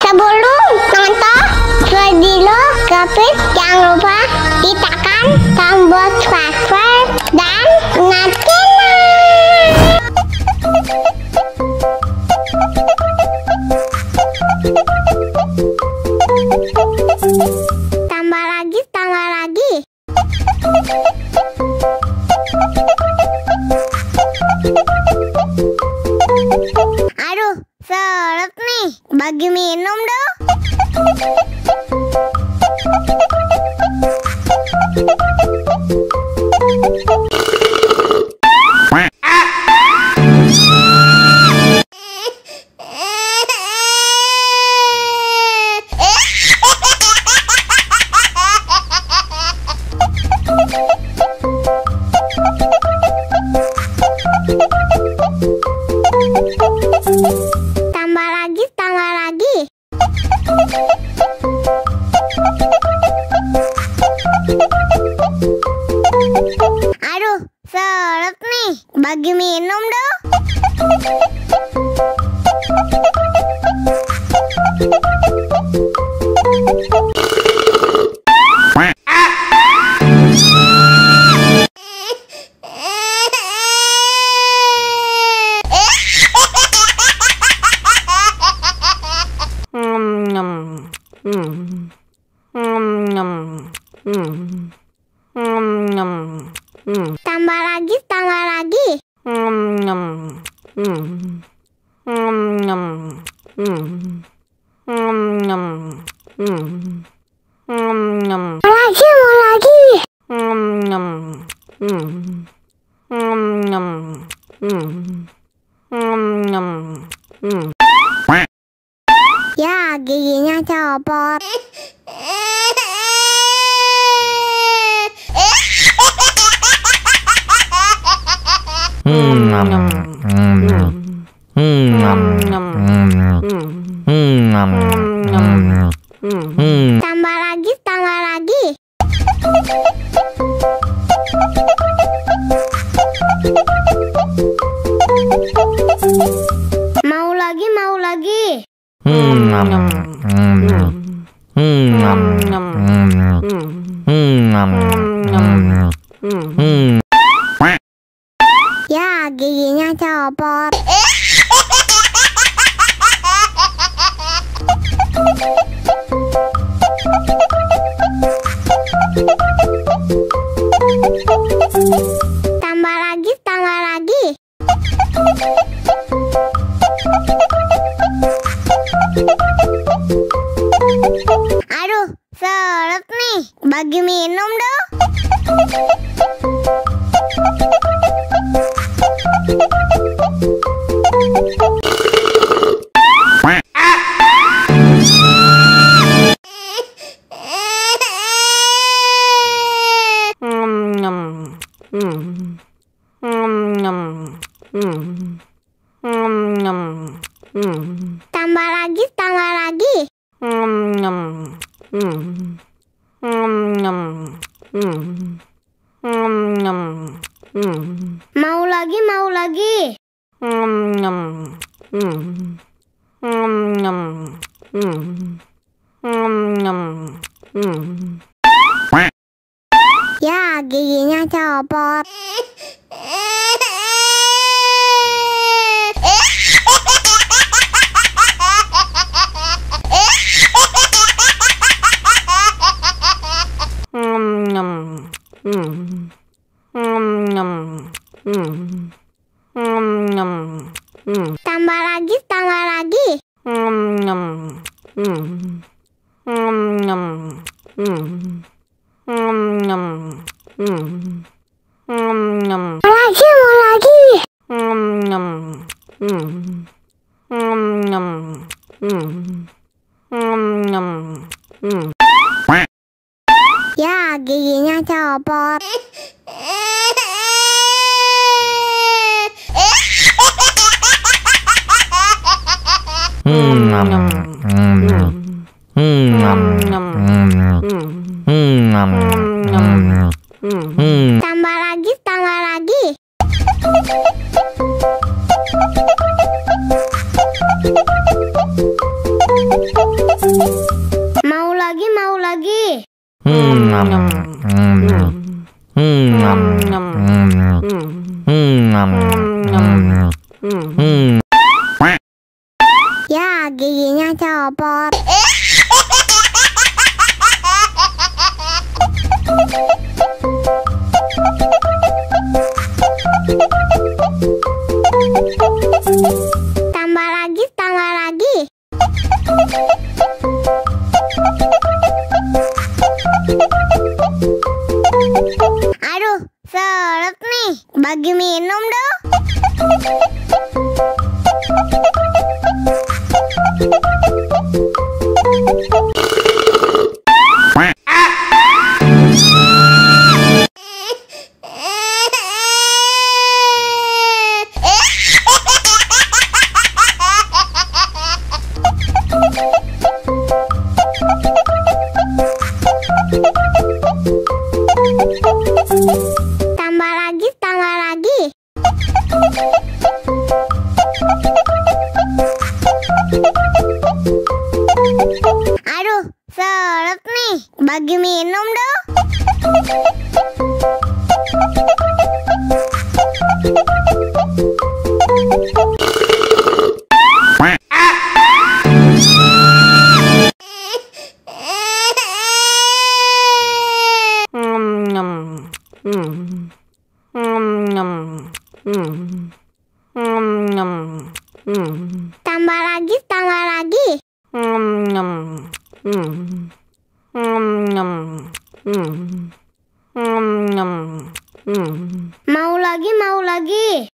Sebelum nonton video Gapit, jangan lupa tekan tombol subscribe dan nyalakan. Tambah lagi. Aduh, seret nih. Bagi minum dong. Tambah lagi. Aduh, seret nih. Bagi minum dong. Tambah lagi. Mau lagi. Ya, giginya copot. Tambah lagi. Mau lagi. Ya, giginya copot. Tambah lagi. Aduh, seret nih. Bagi minum dong. Tambah lagi. Mau lagi. Ya, giginya copot. Tambah lagi. Mau lagi. Ya, giginya copot. Tambah lagi. Mau lagi, mau lagi. Ya, giginya copot. Tambah lagi, tambah lagi. Aduh, seret nih. Bagi minum dong. Tambah lagi, tambah lagi. Aduh, seret nih. Bagi minum dong. Tambah lagi, tambah lagi. Mau lagi, mau lagi.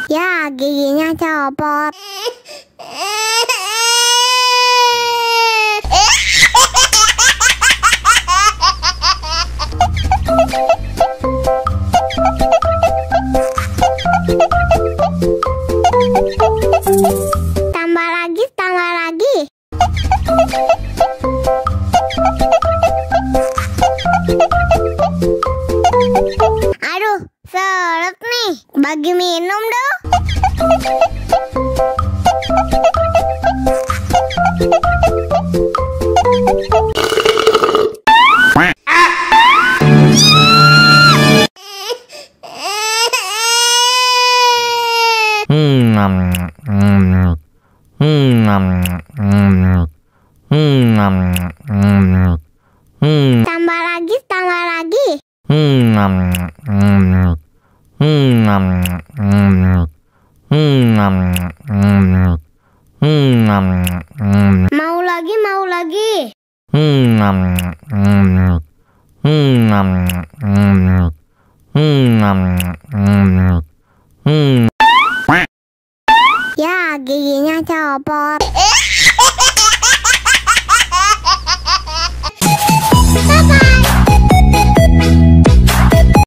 Ya, giginya copot. Tambah lagi, tambah lagi. Aduh, seret nih. Bagi minum dong. Tambah lagi, tambah lagi. Mau lagi, mau lagi. Ya, giginya copot.